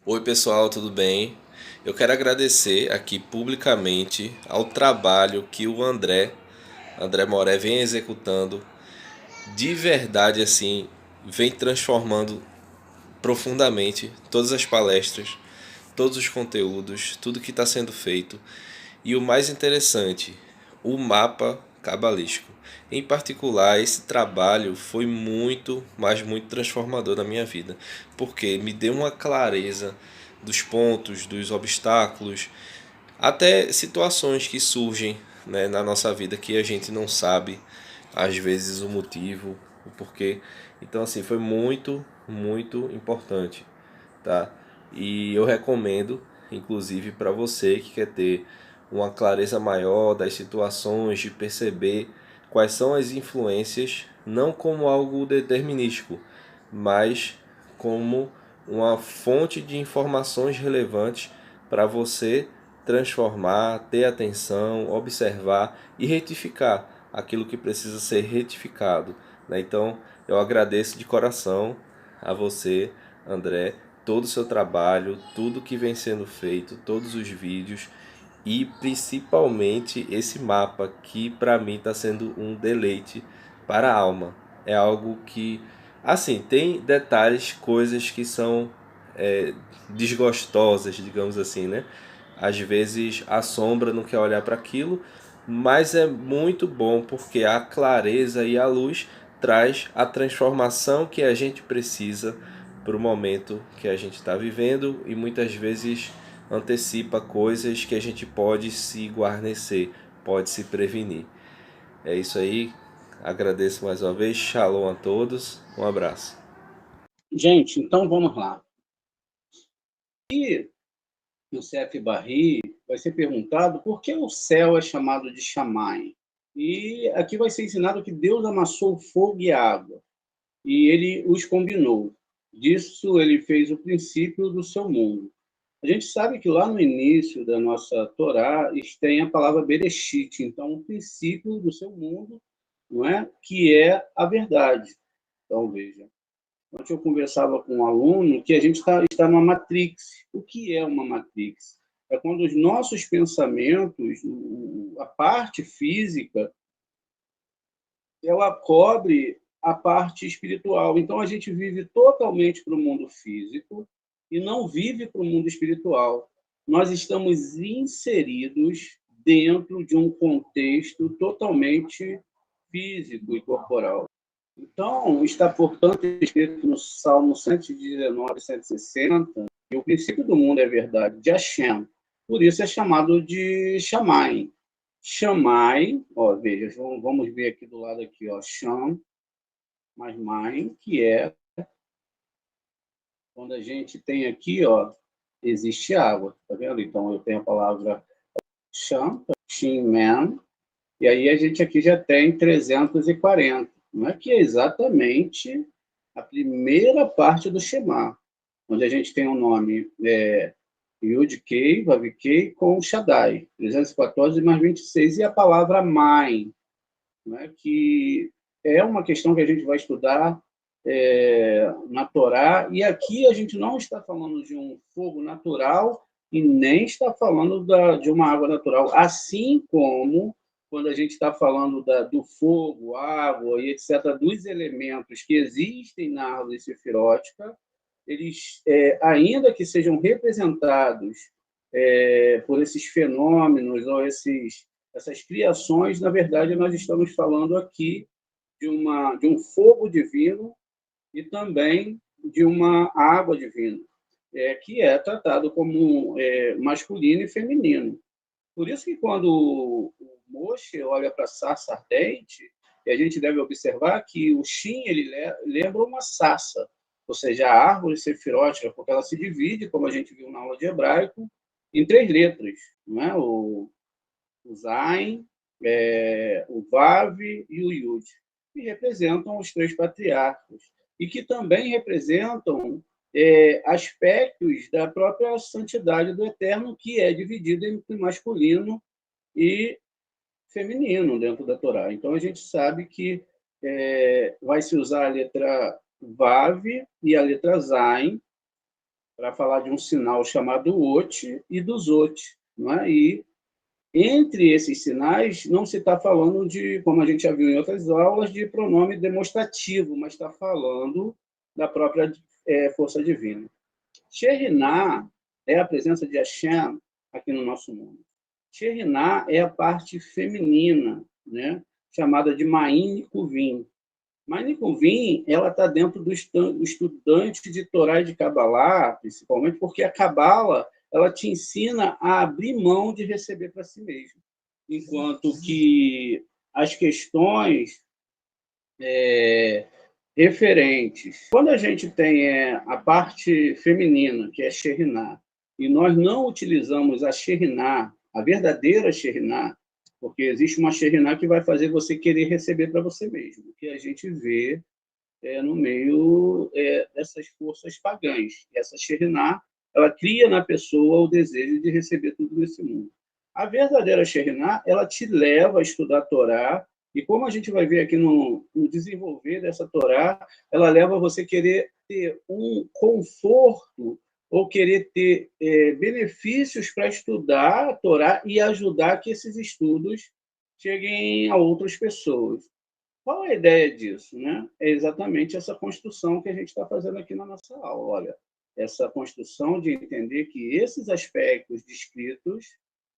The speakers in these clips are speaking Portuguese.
Oi pessoal, tudo bem? Eu quero agradecer aqui publicamente ao trabalho que o André Moré vem executando. De verdade assim, vem transformando profundamente todas as palestras, todos os conteúdos, tudo que está sendo feito. E o mais interessante, o mapa cabalístico. Em particular, esse trabalho foi muito, mas muito transformador na minha vida, porque me deu uma clareza dos pontos, dos obstáculos, até situações que surgem, né, na nossa vida que a gente não sabe, às vezes, o motivo, o porquê. Então, assim, foi muito, muito importante, tá? E eu recomendo, inclusive, para você que quer ter uma clareza maior das situações, de perceber quais são as influências, não como algo determinístico, mas como uma fonte de informações relevantes para você transformar, ter atenção, observar e retificar aquilo que precisa ser retificado, né? Então, eu agradeço de coração a você, André, todo o seu trabalho, tudo que vem sendo feito, todos os vídeos e principalmente esse mapa que para mim está sendo um deleite para a alma. É algo que, assim, tem detalhes, coisas que são desgostosas, digamos assim, né? Às vezes a sombra não quer olhar para aquilo, mas é muito bom porque a clareza e a luz traz a transformação que a gente precisa para o momento que a gente está vivendo e muitas vezes antecipa coisas que a gente pode se guarnecer, pode se prevenir. É isso aí. Agradeço mais uma vez. Shalom a todos. Um abraço. Gente, então vamos lá. E no CF Barri vai ser perguntado por que o céu é chamado de Chamai. E aqui vai ser ensinado que Deus amassou fogo e água, e ele os combinou. Disso ele fez o princípio do seu mundo. A gente sabe que lá no início da nossa Torá tem a palavra Bereshit, então o princípio do seu mundo, não é? Que é a verdade. Então veja, ontem eu conversava com um aluno que a gente está numa matrix. O que é uma matrix? É quando os nossos pensamentos, a parte física, ela cobre a parte espiritual. Então a gente vive totalmente para o mundo físico e não vive para o mundo espiritual. Nós estamos inseridos dentro de um contexto totalmente físico e corporal. Então, está, portanto, escrito no Salmo 119, 160, que o princípio do mundo é verdade, de Hashem. Por isso é chamado de Shammai. Shammai, ó, veja, vamos ver aqui do lado aqui, ó, Sham, mais Mai, que é quando a gente tem aqui, ó, existe água, tá vendo? Então eu tenho a palavra Sham, Shin Man, e aí a gente aqui já tem 340, não é que é exatamente a primeira parte do Shema, onde a gente tem o nome Yud-Kei, Vav-Kei com Shaddai, 314 mais 26, e a palavra Mãe, né, que é uma questão que a gente vai estudar na Torá, e aqui a gente não está falando de um fogo natural e nem está falando de uma água natural, assim como quando a gente está falando do fogo, água e etc., dos elementos que existem na árvore sefirótica, eles, ainda que sejam representados por esses fenômenos ou essas criações, na verdade, nós estamos falando aqui de um fogo divino e também de uma água divina, que é tratado como masculino e feminino. Por isso que quando o Moshe olha para a sarça ardente, a gente deve observar que o Shin ele lembra uma sarça, ou seja, a árvore sefirótica, porque ela se divide, como a gente viu na aula de hebraico, em três letras, não é? O Zain, o Vav e o Yud, que representam os três patriarcas, e que também representam aspectos da própria santidade do Eterno, que é dividida entre masculino e feminino dentro da Torá. Então, a gente sabe que vai se usar a letra Vav e a letra Zain para falar de um sinal chamado Ot e dos Ot. Não é? E entre esses sinais, não se está falando de, como a gente já viu em outras aulas, de pronome demonstrativo, mas está falando da própria força divina. Sherinah é a presença de Hashem aqui no nosso mundo. Sherinah é a parte feminina, né? Chamada de Ma'in Kuvim. Ma'in Kuvim, ela está dentro do estudante de Torá e de Kabbalah, principalmente porque a Kabbalah ela te ensina a abrir mão de receber para si mesmo, enquanto que as questões referentes. Quando a gente tem a parte feminina, que é Sherinah, e nós não utilizamos a Sherinah, a verdadeira Sherinah, porque existe uma Sherinah que vai fazer você querer receber para você mesmo, que a gente vê no meio dessas forças pagãs. E essa Sherinah, ela cria na pessoa o desejo de receber tudo nesse mundo. A verdadeira Sherinah, ela te leva a estudar a Torá, e como a gente vai ver aqui no desenvolver dessa Torá, ela leva você a querer ter um conforto ou querer ter benefícios para estudar a Torá e ajudar que esses estudos cheguem a outras pessoas. Qual é a ideia disso? Né? É exatamente essa construção que a gente está fazendo aqui na nossa aula. Olha, essa construção de entender que esses aspectos descritos,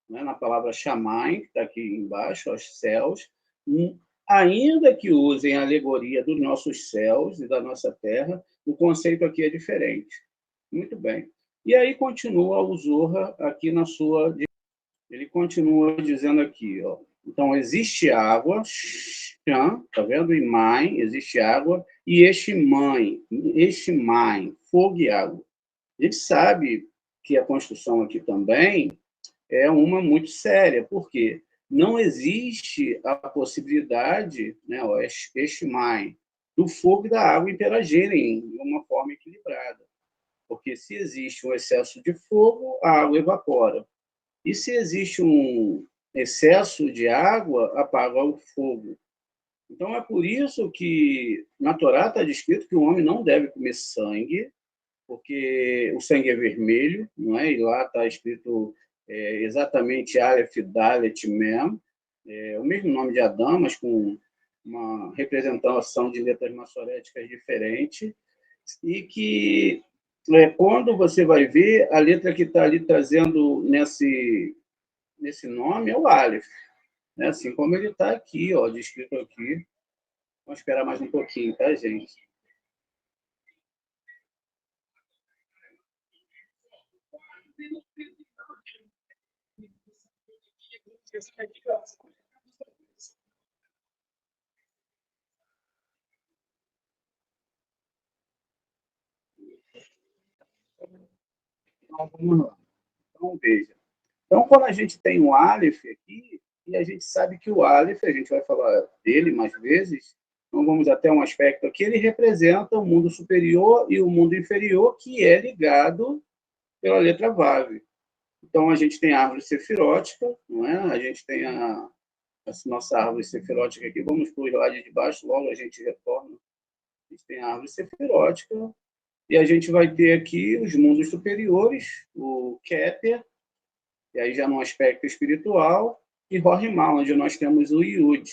né, na palavra Shammai, que está aqui embaixo, os céus, ainda que usem a alegoria dos nossos céus e da nossa terra, o conceito aqui é diferente. Muito bem. E aí continua o Zohar aqui na sua... Ele continua dizendo aqui, ó, então existe água, Shan, tá vendo? E mãe, existe água, e este mãe, fogo e água. A gente sabe que a construção aqui também é uma muito séria, porque não existe a possibilidade, né, ó, este mãe, do fogo e da água interagirem de uma forma equilibrada. Porque se existe um excesso de fogo, a água evapora. E se existe um excesso de água, apaga o fogo. Então, é por isso que na Torá está descrito que o homem não deve comer sangue, porque o sangue é vermelho, não é? E lá está escrito exatamente Aleph, Dalet, Mem, o mesmo nome de Adão, mas com uma representação de letras maçoréticas diferente, e que quando você vai ver, a letra que está ali trazendo nesse nome é o Aleph, né? Assim como ele está aqui, ó, descrito aqui. Vamos esperar mais um pouquinho, tá, gente? Então, vamos lá. Então, veja. Então, quando a gente tem o Aleph aqui, e a gente sabe que o Aleph, a gente vai falar dele mais vezes, então vamos até um aspecto aqui, ele representa o mundo superior e o mundo inferior, que é ligado pela letra Vav. Então, a gente tem a árvore sefirótica, não é? A gente tem a nossa árvore sefirótica aqui, vamos para o slide de baixo, logo a gente retorna. A gente tem a árvore sefirótica, e a gente vai ter aqui os mundos superiores, o Keter, e aí já no aspecto espiritual, e Rohimá, onde nós temos o Yud.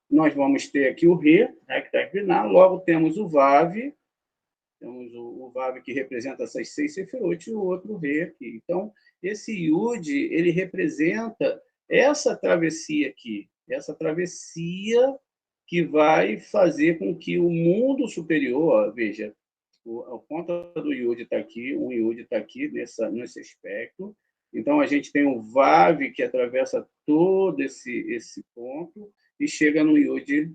Nós vamos ter aqui o Re, né, que está aqui, logo temos o Vav, temos o Vav que representa essas 6 sefirot, e o outro Re aqui. Então, esse Yud, ele representa essa travessia aqui, essa travessia que vai fazer com que o mundo superior, ó, veja, a ponta do Yud está aqui, o Yud está aqui nesse aspecto. Então, a gente tem o Vav, que atravessa todo esse ponto, e chega no Yud,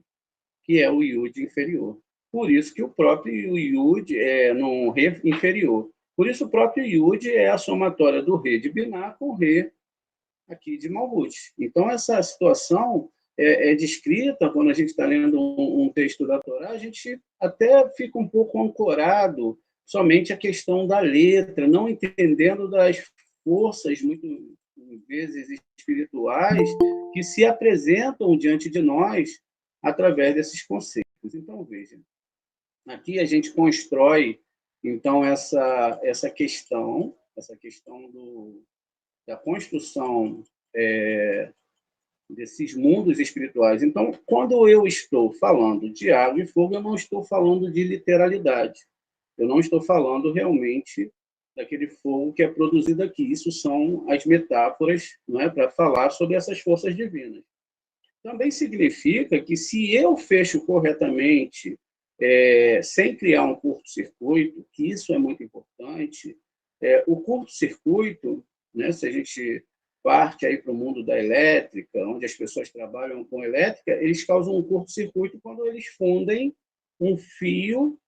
que é o Yud inferior. Por isso que o próprio Yud é no Re inferior. Por isso, o próprio Yud é a somatória do Re de Biná com o Re aqui de Malhut. Então, essa situação é descrita quando a gente está lendo um texto da Torá, a gente até fica um pouco ancorado somente à questão da letra, não entendendo das forças, muitas vezes espirituais, que se apresentam diante de nós através desses conceitos. Então, veja, aqui a gente constrói Então, essa questão da construção desses mundos espirituais. Então, quando eu estou falando de água e fogo, eu não estou falando de literalidade. Eu não estou falando realmente daquele fogo que é produzido aqui. Isso são as metáforas, não é, para falar sobre essas forças divinas. Também significa que se eu fecho corretamente, sem criar um curto-circuito, que isso é muito importante, o curto-circuito, né, se a gente parte aí para o mundo da elétrica, onde as pessoas trabalham com elétrica, eles causam um curto-circuito quando eles fundem um fio,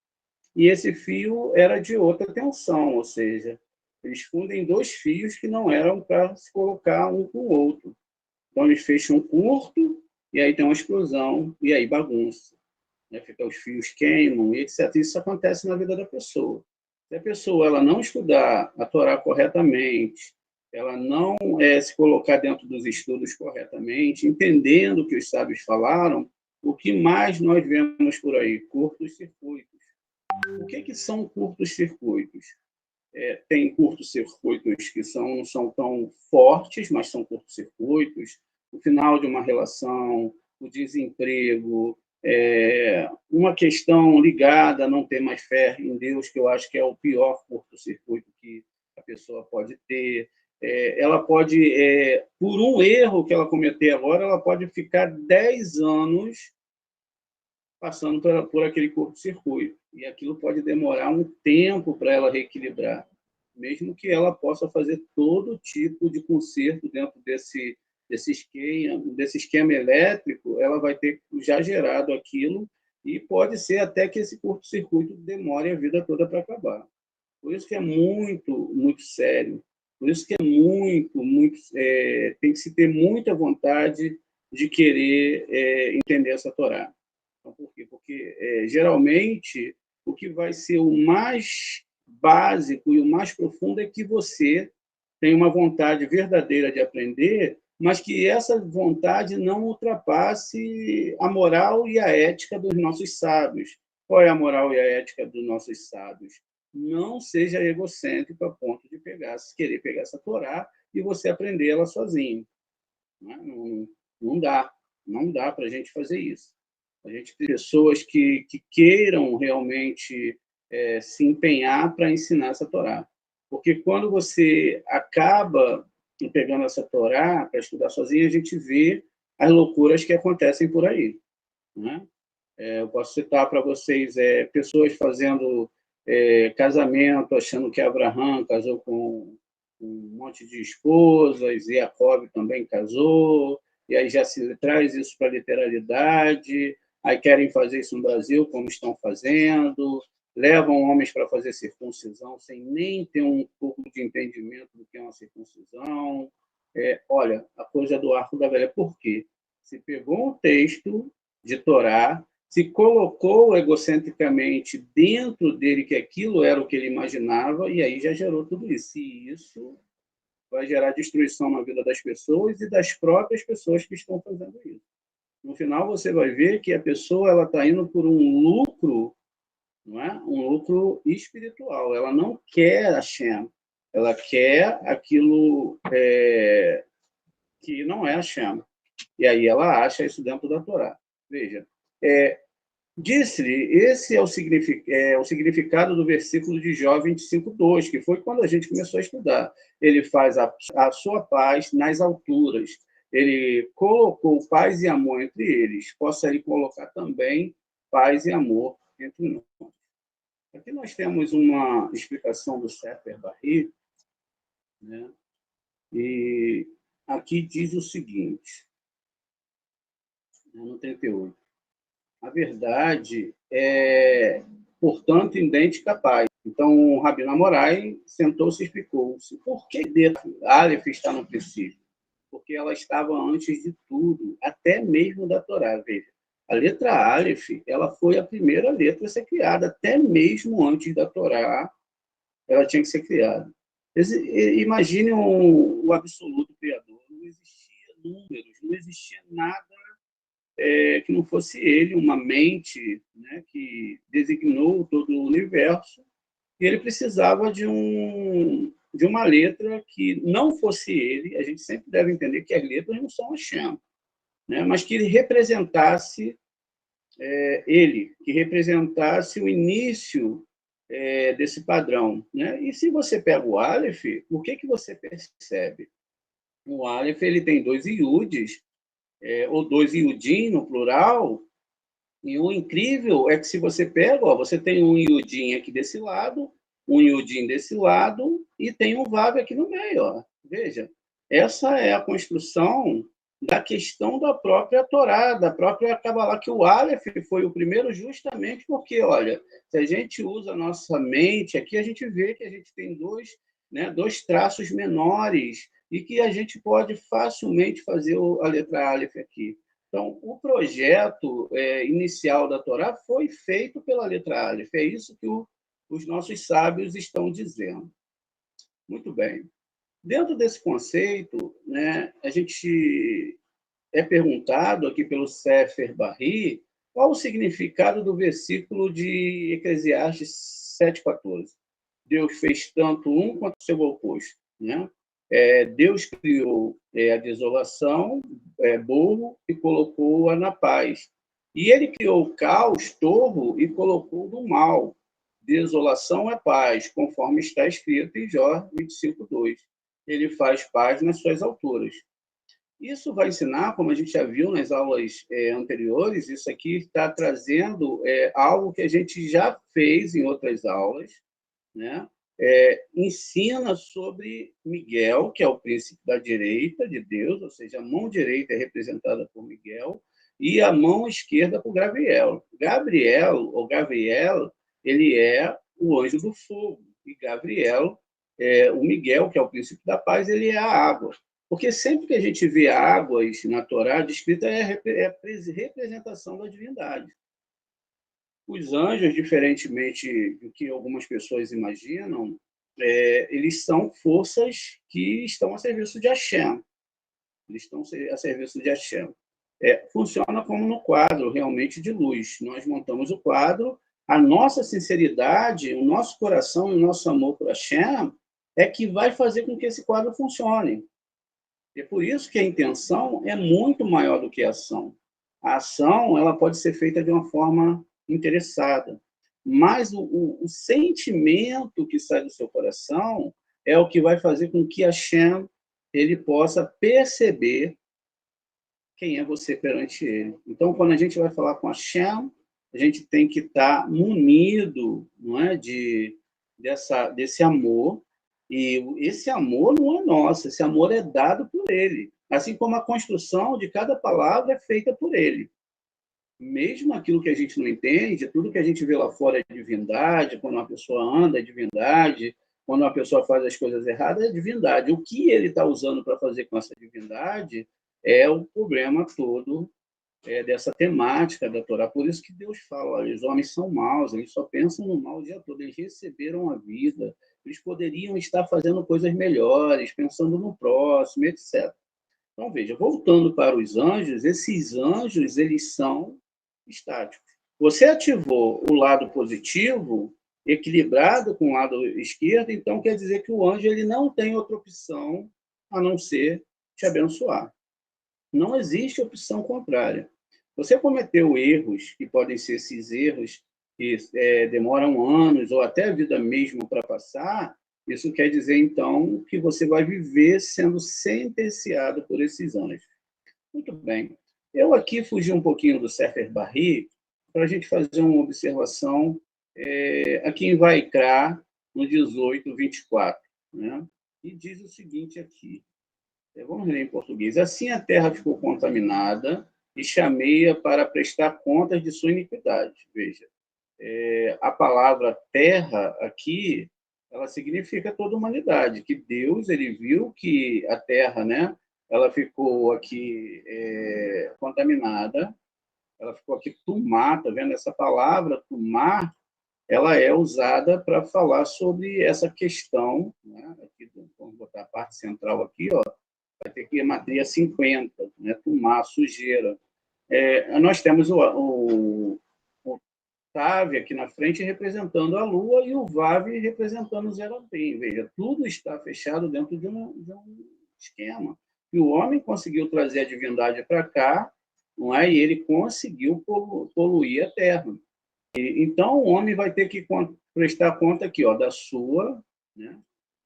e esse fio era de outra tensão, ou seja, eles fundem dois fios que não eram para se colocar um com o outro. Então, eles fecham um curto, e aí tem uma explosão, e aí bagunça. Né? Fica, os fios queimam, e etc. Isso acontece na vida da pessoa. Se a pessoa ela não estudar a Torá corretamente, ela não se colocar dentro dos estudos corretamente, entendendo o que os sábios falaram, o que mais nós vemos por aí? Curtos-circuitos. O que são curtos-circuitos? Tem curtos-circuitos que não são tão fortes, mas são curtos-circuitos. O final de uma relação, o desemprego, uma questão ligada a não ter mais fé em Deus, que eu acho que é o pior curto-circuito que a pessoa pode ter. Ela pode, por um erro que ela cometer agora, ela pode ficar 10 anos passando por aquele curto-circuito. E aquilo pode demorar um tempo para ela reequilibrar, mesmo que ela possa fazer todo tipo de conserto dentro desse esquema elétrico, ela vai ter já gerado aquilo e pode ser até que esse curto-circuito demore a vida toda para acabar. Por isso que é muito, muito sério. Por isso que é muito, muito... tem que se ter muita vontade de querer entender essa Torá. Então, por quê? Porque, geralmente, o que vai ser o mais básico e o mais profundo é que você tem uma vontade verdadeira de aprender, mas que essa vontade não ultrapasse a moral e a ética dos nossos sábios. Qual é a moral e a ética dos nossos sábios? Não seja egocêntrico a ponto de querer pegar essa Torá e você aprender ela sozinho. Não dá. Não dá para a gente fazer isso. A gente tem pessoas que queiram realmente se empenhar para ensinar essa Torá. Porque quando você acaba pegando essa Torá para estudar sozinho, a gente vê as loucuras que acontecem por aí. Né? Eu posso citar para vocês pessoas fazendo casamento, achando que Abraão casou com um monte de esposas, e Jacob também casou, e aí já se traz isso para a literalidade, aí querem fazer isso no Brasil, como estão fazendo, levam homens para fazer circuncisão sem nem ter um pouco de entendimento do que é uma circuncisão. Olha, a coisa do arco da velha. Por quê? Se pegou um texto de Torá, se colocou egocentricamente dentro dele que aquilo era o que ele imaginava, e aí já gerou tudo isso. E isso vai gerar destruição na vida das pessoas e das próprias pessoas que estão fazendo isso. No final, você vai ver que a pessoa está indo por um lucro, não é? Um lucro espiritual. Ela não quer a Shem, ela quer aquilo que não é a Shem. E aí ela acha isso dentro da Torá. Veja, disse-lhe, esse é o significado do versículo de Jó 25:2, que foi quando a gente começou a estudar. Ele faz a sua paz nas alturas. Ele colocou paz e amor entre eles. Possa ele colocar também paz e amor entre nós. Aqui nós temos uma explicação do Sefer Bahir, né? E aqui diz o seguinte, no 38. A verdade é, portanto, idêntica à paz. Então, o Rabino Amorai sentou-se e explicou-se. Por que Aleph está no princípio? Porque ela estava antes de tudo, até mesmo da Torá. Veja, a letra Aleph, ela foi a primeira letra a ser criada, até mesmo antes da Torá, ela tinha que ser criada. Imagine o absoluto criador. Não existia números, não existia nada que não fosse ele, uma mente, né, que designou todo o universo, e ele precisava de uma letra que não fosse ele. A gente sempre deve entender que as letras não são Hashem, né? Mas que ele representasse ele, que representasse o início desse padrão, né? E se você pega o Aleph, o que você percebe? O Aleph ele tem dois iudes, ou dois iudim no plural, e o incrível é que se você pega, ó, você tem um iudim aqui desse lado, um iudim desse lado, e tem um vav aqui no meio. Ó. Veja, essa é a construção da questão da própria Torá, da própria Kabbalah, que o Aleph foi o primeiro justamente porque, olha, se a gente usa a nossa mente aqui, a gente vê que a gente tem dois traços menores e que a gente pode facilmente fazer a letra Aleph aqui. Então, o projeto inicial da Torá foi feito pela letra Aleph. É isso que os nossos sábios estão dizendo. Muito bem. Dentro desse conceito, né, a gente é perguntado aqui pelo Sefer Barri qual o significado do versículo de Eclesiastes 7,14. Deus fez tanto um quanto o seu oposto. Né? Deus criou a desolação, burro, e colocou-a na paz. E ele criou o caos, torvo, e colocou no mal. Desolação é paz, conforme está escrito em Jó 25:2. Ele faz paz nas suas alturas. Isso vai ensinar, como a gente já viu nas aulas anteriores, isso aqui está trazendo algo que a gente já fez em outras aulas, né? Ensina sobre Miguel, que é o príncipe da direita de Deus, ou seja, a mão direita é representada por Miguel e a mão esquerda por Gabriel. Gabriel, ele é o anjo do fogo, e Gabriel, o Miguel, que é o príncipe da paz, ele é a água. Porque sempre que a gente vê águas na Torá, descrita é representação da divindade. Os anjos, diferentemente do que algumas pessoas imaginam, eles são forças que estão a serviço de Hashem. Eles estão a serviço de Hashem. Funciona como no quadro, realmente, de luz. Nós montamos o quadro, a nossa sinceridade, o nosso coração e o nosso amor por Hashem é que vai fazer com que esse quadro funcione. É por isso que a intenção é muito maior do que a ação. A ação ela pode ser feita de uma forma interessada, mas o sentimento que sai do seu coração é o que vai fazer com que Hashem ele possa perceber quem é você perante ele. Então, quando a gente vai falar com Hashem, a gente tem que estar munido, não é, desse amor. E esse amor não é nosso, esse amor é dado por ele. Assim como a construção de cada palavra é feita por ele. Mesmo aquilo que a gente não entende, tudo que a gente vê lá fora é divindade, quando uma pessoa anda é divindade, quando uma pessoa faz as coisas erradas é divindade. O que ele está usando para fazer com essa divindade é o problema todo dessa temática da Torá. Por isso que Deus fala, os homens são maus, eles só pensam no mal o dia todo, eles receberam a vida, eles poderiam estar fazendo coisas melhores, pensando no próximo, etc. Então, veja, voltando para os anjos, esses anjos, eles são estáticos. Você ativou o lado positivo, equilibrado com o lado esquerdo, então quer dizer que o anjo ele não tem outra opção a não ser te abençoar. Não existe opção contrária. Você cometeu erros, que podem ser esses erros que demoram anos ou até a vida mesmo para passar, isso quer dizer, então, que você vai viver sendo sentenciado por esses anjos. Muito bem. Eu aqui fugi um pouquinho do Sefer Barri para a gente fazer uma observação aqui em Vaikra, no 18:24. Né? E diz o seguinte aqui. Vamos ler em português. Assim a terra ficou contaminada e chamei-a para prestar contas de sua iniquidade. Veja, a palavra terra aqui, ela significa toda a humanidade, que Deus ele viu que a terra, né, ela ficou aqui contaminada, ela ficou aqui tumá, tá vendo? Essa palavra tumá, ela é usada para falar sobre essa questão, né? Aqui, vamos botar a parte central aqui, ó, vai ter que gematria 50, né? Tumá, sujeira. Nós temos o Tav aqui na frente representando a Lua e o Vav representando o Zerafim. Veja, tudo está fechado dentro de um esquema. E o homem conseguiu trazer a divindade para cá, não é? E ele conseguiu poluir a Terra. Então, o homem vai ter que prestar conta aqui, ó, da sua, né?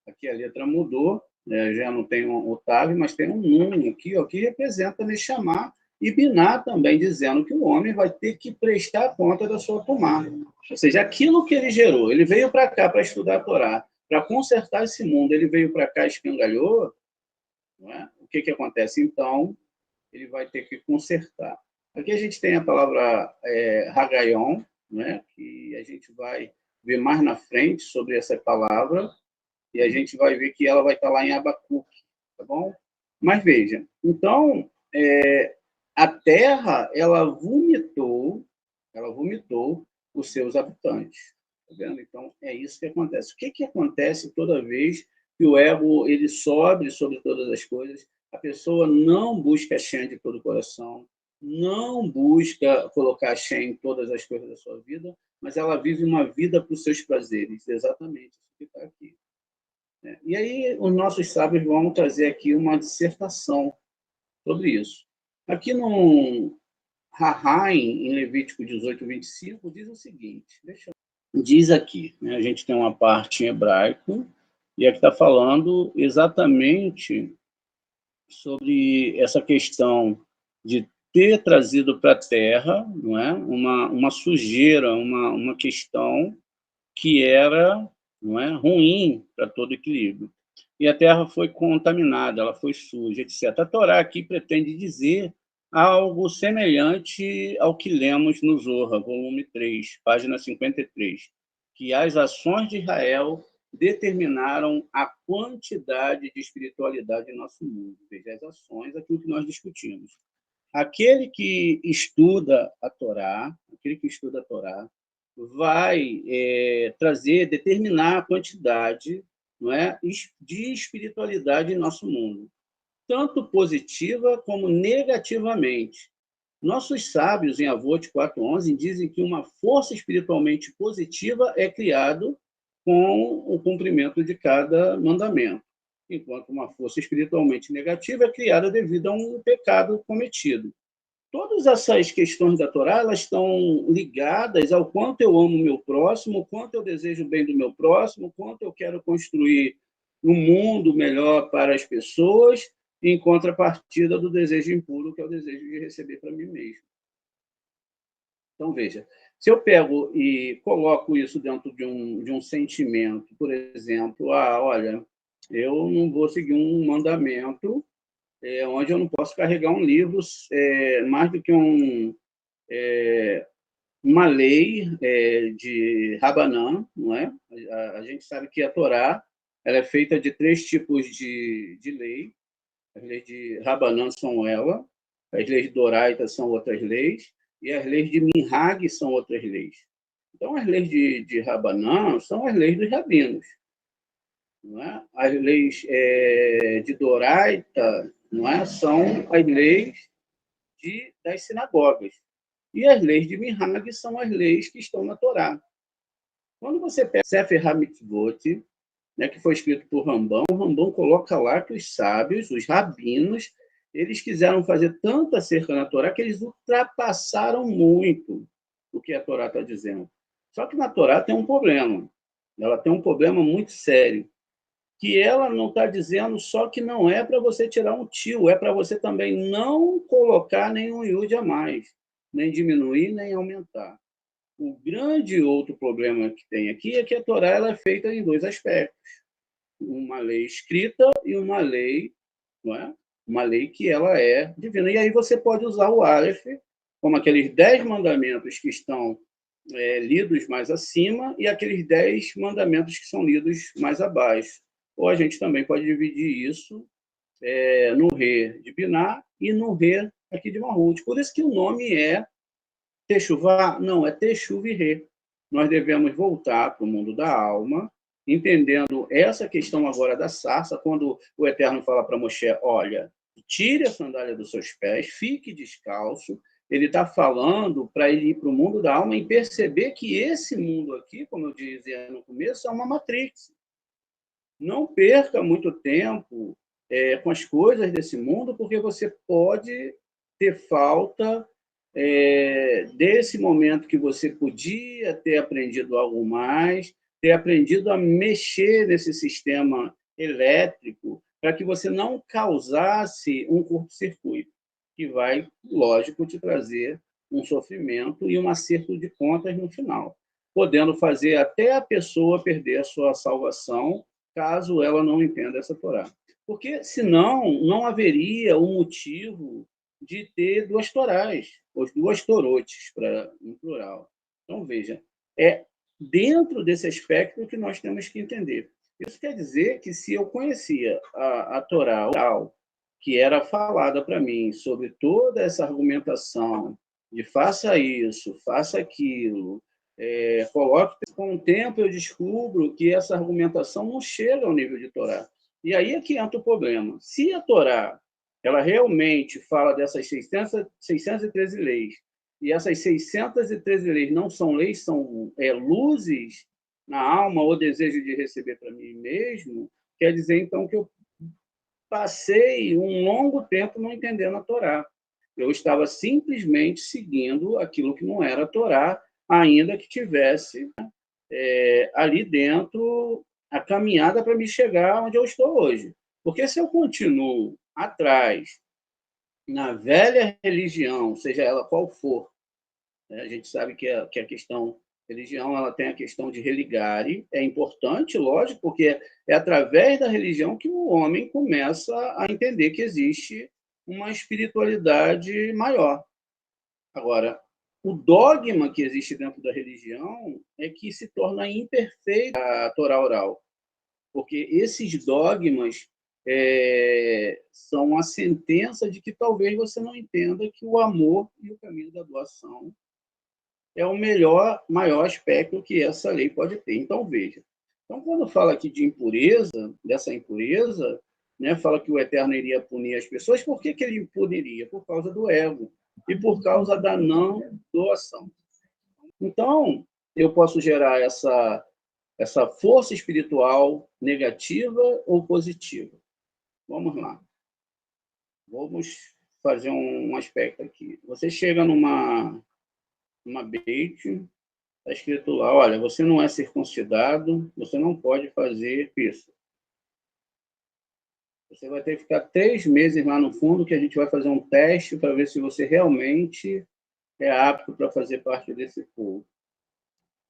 Aqui a letra mudou, né? Já não tem um Tav, mas tem um Nun aqui, ó, que representa Neshama, e Biná também dizendo que o homem vai ter que prestar conta da sua tomada. Ou seja, aquilo que ele gerou, ele veio para cá para estudar a Torá, para consertar esse mundo, ele veio para cá e escangalhou, não é? O que acontece? Então, ele vai ter que consertar. Aqui a gente tem a palavra Hagaion, né? Que a gente vai ver mais na frente sobre essa palavra, e a gente vai ver que ela vai estar lá em Abacuque, tá bom? Mas veja, então, a terra, ela vomitou os seus habitantes. Tá vendo? Então, é isso que acontece. O que acontece toda vez que o ego ele sobe sobre todas as coisas? A pessoa não busca Hashem de todo o coração, não busca colocar Hashem em todas as coisas da sua vida, mas ela vive uma vida para os seus prazeres. Exatamente isso que está aqui. E aí, os nossos sábios vão trazer aqui uma dissertação sobre isso. Aqui no Rahaim, em Levítico 18, 25, diz o seguinte, diz aqui, né, a gente tem uma parte em hebraico, e aqui está falando exatamente sobre essa questão de ter trazido para a Terra, não é, uma sujeira, uma questão que era, não é, ruim para todo equilíbrio. E a Terra foi contaminada, ela foi suja, etc. A Torá aqui pretende dizer algo semelhante ao que lemos no Zorra, volume 3, página 53, que as ações de Israel determinaram a quantidade de espiritualidade em nosso mundo. Veja, as ações, aquilo que nós discutimos. Aquele que estuda a Torá, vai determinar a quantidade, não é, de espiritualidade em nosso mundo, tanto positiva como negativamente. Nossos sábios, em Avot 4.11, dizem que uma força espiritualmente positiva é criada com o cumprimento de cada mandamento, enquanto uma força espiritualmente negativa é criada devido a um pecado cometido. Todas essas questões da Torá, elas estão ligadas ao quanto eu amo o meu próximo, o quanto eu desejo o bem do meu próximo, o quanto eu quero construir um mundo melhor para as pessoas, em contrapartida do desejo impuro, que é o desejo de receber para mim mesmo. Então, veja, se eu pego e coloco isso dentro de um sentimento, por exemplo, olha, eu não vou seguir um mandamento onde eu não posso carregar um livro mais do que uma lei de Rabanã, não é? A gente sabe que a Torá ela é feita de 3 tipos de lei. As leis de Rabanã são as leis de Doraita são outras leis, e as leis de Minhag são outras leis. Então, as leis de Rabanã são as leis dos rabinos. Não é? As leis de Doraita, não é? São as leis das sinagogas. E as leis de Minhag são as leis que estão na Torá. Quando você pega Sefer HaMitzvot, né, que foi escrito por Rambam, o Rambam coloca lá que os sábios, os rabinos, eles quiseram fazer tanto acerca da Torá que eles ultrapassaram muito o que a Torá está dizendo. Só que na Torá tem um problema. Ela tem um problema muito sério, que ela não está dizendo só que não é para você tirar um tio, é para você também não colocar nenhum iud a mais, nem diminuir, nem aumentar. O grande outro problema que tem aqui é que a Torá ela é feita em 2 aspectos. Uma lei escrita e uma lei, não é? Uma lei que ela é divina. E aí você pode usar o Aleph como aqueles 10 mandamentos que estão lidos mais acima e aqueles 10 mandamentos que são lidos mais abaixo. Ou a gente também pode dividir isso no Rê de Biná e no Rê aqui de Malhut. Por isso que o nome é Teshuvá, não, é Teshuv e Rê. Nós devemos voltar para o mundo da alma, entendendo essa questão agora da sarça, quando o Eterno fala para Moshe, olha, tire a sandália dos seus pés, fique descalço, ele está falando para ele ir para o mundo da alma e perceber que esse mundo aqui, como eu dizia no começo, é uma matrix. Não perca muito tempo com as coisas desse mundo, porque você pode ter falta desse momento que você podia ter aprendido algo mais, ter aprendido a mexer nesse sistema elétrico para que você não causasse um curto-circuito, que vai, lógico, te trazer um sofrimento e um acerto de contas no final, podendo fazer até a pessoa perder a sua salvação, caso ela não entenda essa Torá. Porque, senão, não haveria um motivo de ter duas Torás, ou duas Torotes, no plural. Então, veja, é dentro desse aspecto que nós temos que entender. Isso quer dizer que, se eu conhecia a Torá oral, que era falada para mim sobre toda essa argumentação de faça isso, faça aquilo, coloque, com o tempo eu descubro que essa argumentação não chega ao nível de Torá. E aí é que entra o problema. Se a Torá ela realmente fala dessas 613 leis, e essas 613 leis não são leis, são luzes na alma ou desejo de receber para mim mesmo, quer dizer, então, que eu passei um longo tempo não entendendo a Torá. Eu estava simplesmente seguindo aquilo que não era a Torá, ainda que tivesse ali dentro a caminhada para me chegar onde eu estou hoje. Porque se eu continuo atrás, na velha religião, seja ela qual for, a gente sabe que a questão religião ela tem a questão de religare, é importante, lógico, porque é através da religião que o homem começa a entender que existe uma espiritualidade maior. Agora, o dogma que existe dentro da religião é que se torna imperfeita a Torá oral, porque esses dogmas são a sentença de que talvez você não entenda que o amor e o caminho da doação é o maior aspecto que essa lei pode ter. Então, veja. Então, quando fala aqui de impureza, dessa impureza, né, fala que o Eterno iria punir as pessoas, por que ele puniria? Por causa do ego e por causa da não doação. Então, eu posso gerar essa força espiritual negativa ou positiva. Vamos lá. Vamos fazer um aspecto aqui. Você chega numa beit, está escrito lá, olha, você não é circuncidado, você não pode fazer isso. Você vai ter que ficar 3 meses lá no fundo, que a gente vai fazer um teste para ver se você realmente é apto para fazer parte desse povo.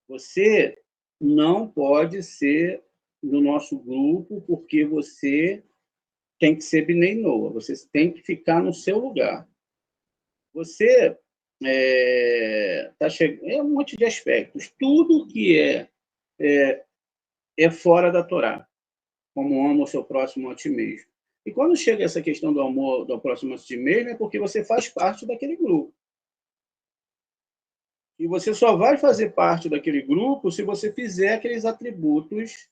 Você não pode ser do nosso grupo, porque você tem que ser Bnei Noa, você tem que ficar no seu lugar. Você chegando, um monte de aspectos. Tudo que é fora da Torá, como ama o seu próximo a ti mesmo. E quando chega essa questão do amor do próximo a ti mesmo, é porque você faz parte daquele grupo. E você só vai fazer parte daquele grupo se você fizer aqueles atributos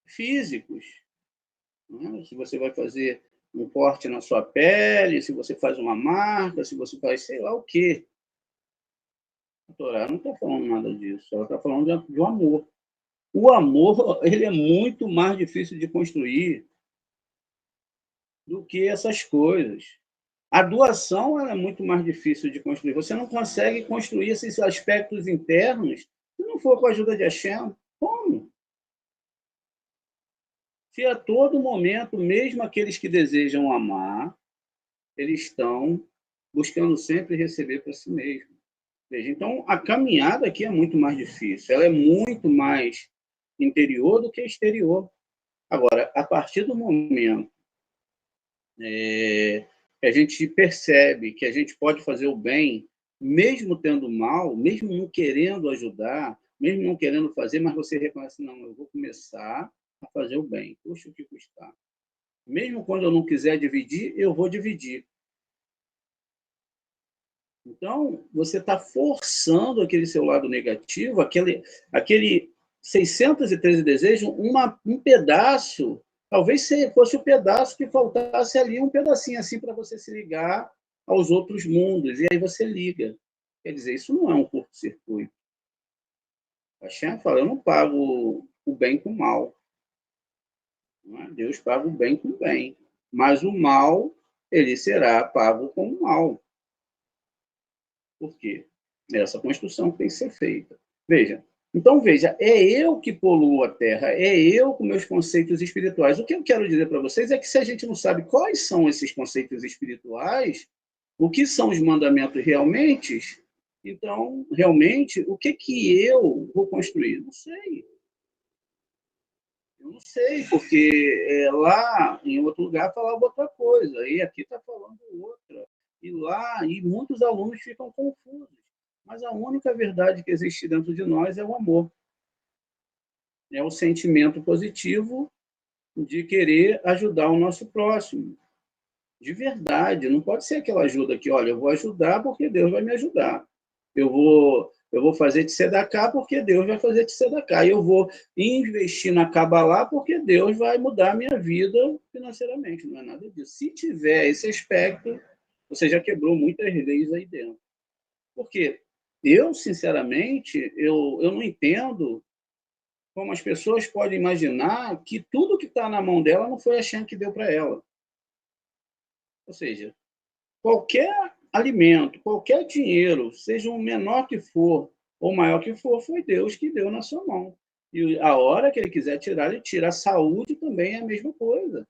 físicos. Né? Se você vai fazer um corte na sua pele, se você faz uma marca, se você faz sei lá o quê. A Torá não está falando nada disso, ela está falando de um amor. O amor ele é muito mais difícil de construir do que essas coisas. A doação ela é muito mais difícil de construir. Você não consegue construir esses aspectos internos se não for com a ajuda de Hashem. Como? Se a todo momento, mesmo aqueles que desejam amar, eles estão buscando sempre receber para si mesmo. Veja, então, a caminhada aqui é muito mais difícil. Ela é muito mais interior do que exterior. Agora, a partir do momento que a gente percebe que a gente pode fazer o bem, mesmo tendo mal, mesmo não querendo ajudar, mesmo não querendo fazer, mas você reconhece, não, eu vou começar a fazer o bem, custe o que custar. Mesmo quando eu não quiser dividir, eu vou dividir. Então, você está forçando aquele seu lado negativo, aquele 613 desejos, um pedaço, talvez fosse o pedaço que faltasse ali, um pedacinho assim para você se ligar aos outros mundos. E aí você liga. Quer dizer, isso não é um curto-circuito. Hashem fala, eu não pago o bem com o mal. Não é? Deus paga o bem com o bem. Mas o mal, ele será pago com o mal. Por quê? Essa construção que tem que ser feita. Então, veja, é eu que poluo a Terra, é eu com meus conceitos espirituais. O que eu quero dizer para vocês é que se a gente não sabe quais são esses conceitos espirituais, o que são os mandamentos realmente, então, realmente, o que eu vou construir? Não sei. Eu não sei, porque lá, em outro lugar, falava outra coisa, e aqui está falando outra. E lá, e muitos alunos ficam confusos. Mas a única verdade que existe dentro de nós é o amor. É o sentimento positivo de querer ajudar o nosso próximo. De verdade. Não pode ser aquela ajuda que, olha, eu vou ajudar porque Deus vai me ajudar. Eu vou fazer de tzedakah porque Deus vai fazer de tzedakah. Eu vou investir na Kabbalah porque Deus vai mudar a minha vida financeiramente. Não é nada disso. Se tiver esse aspecto, você já quebrou muitas leis aí dentro. Por quê? Eu, sinceramente, eu não entendo como as pessoas podem imaginar que tudo que está na mão dela não foi a Hashem que deu para ela. Ou seja, qualquer alimento, qualquer dinheiro, seja o menor que for ou maior que for, foi Deus que deu na sua mão. E a hora que ele quiser tirar, ele tira. A saúde também é a mesma coisa.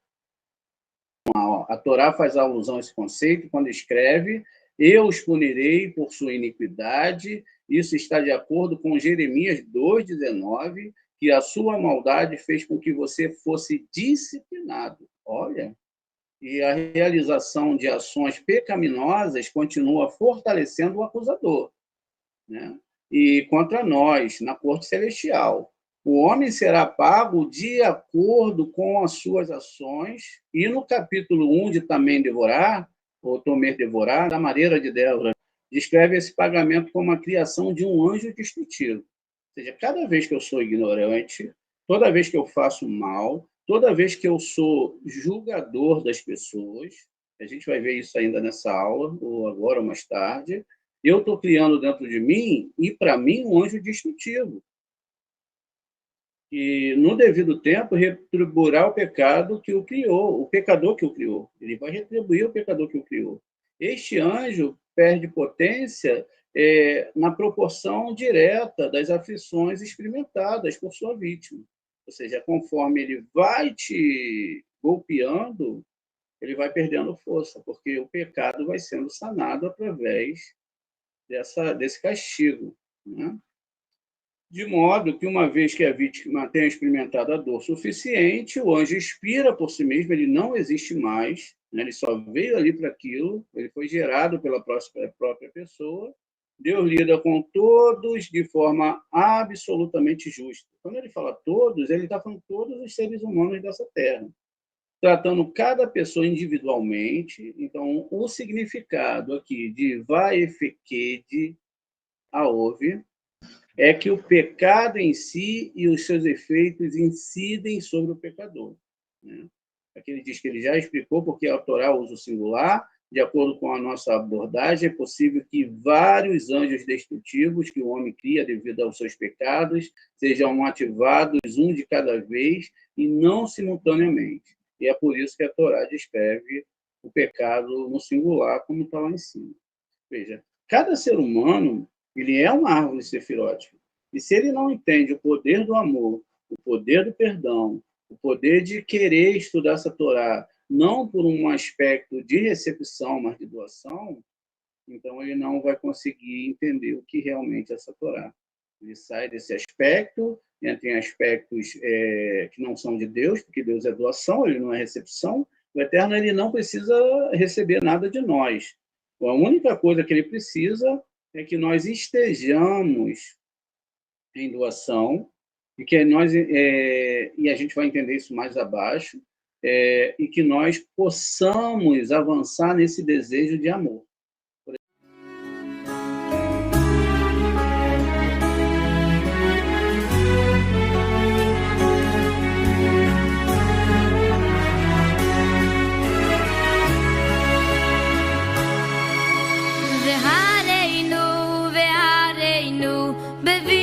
A Torá faz alusão a esse conceito quando escreve: eu os punirei por sua iniquidade. Isso está de acordo com Jeremias 2,19, que a sua maldade fez com que você fosse disciplinado. Olha, e a realização de ações pecaminosas continua fortalecendo o acusador, né? E contra nós, na corte celestial, o homem será pago de acordo com as suas ações. E no capítulo 1 de Também Devorar, ou Tomer Devorar, da Mareira de Débora, descreve esse pagamento como a criação de um anjo destrutivo. Ou seja, cada vez que eu sou ignorante, toda vez que eu faço mal, toda vez que eu sou julgador das pessoas, a gente vai ver isso ainda nessa aula, ou agora ou mais tarde, eu estou criando dentro de mim, e para mim, um anjo destrutivo. E, no devido tempo, retribuirá o pecado que o criou, o pecador que o criou. Ele vai retribuir o pecador que o criou. Este anjo perde potência na proporção direta das aflições experimentadas por sua vítima. Ou seja, conforme ele vai te golpeando, ele vai perdendo força, porque o pecado vai sendo sanado através desse castigo, né? De modo que, uma vez que a vítima tenha experimentado a dor suficiente, o anjo expira por si mesmo, ele não existe mais, né? Ele só veio ali para aquilo, ele foi gerado pela própria pessoa. Deus lida com todos de forma absolutamente justa. Quando ele fala todos, ele está falando todos os seres humanos dessa terra, tratando cada pessoa individualmente. Então, o significado aqui de vaefeked, aove, é que o pecado em si e os seus efeitos incidem sobre o pecador, né? Aqui ele diz que ele já explicou porque a Torá usa o singular. De acordo com a nossa abordagem, é possível que vários anjos destrutivos que o homem cria devido aos seus pecados sejam ativados um de cada vez e não simultaneamente. E é por isso que a Torá descreve o pecado no singular, como está lá em cima. Veja, cada ser humano, ele é uma árvore sefirótica. E se ele não entende o poder do amor, o poder do perdão, o poder de querer estudar essa Torá, não por um aspecto de recepção, mas de doação, então ele não vai conseguir entender o que realmente é essa Torá. Ele sai desse aspecto, entra em aspectos que não são de Deus, porque Deus é doação, ele não é recepção. O Eterno, ele não precisa receber nada de nós. A única coisa que ele precisa é que nós estejamos em doação, e que e a gente vai entender isso mais abaixo, e que nós possamos avançar nesse desejo de amor. Eloheinu ve'areinu bevi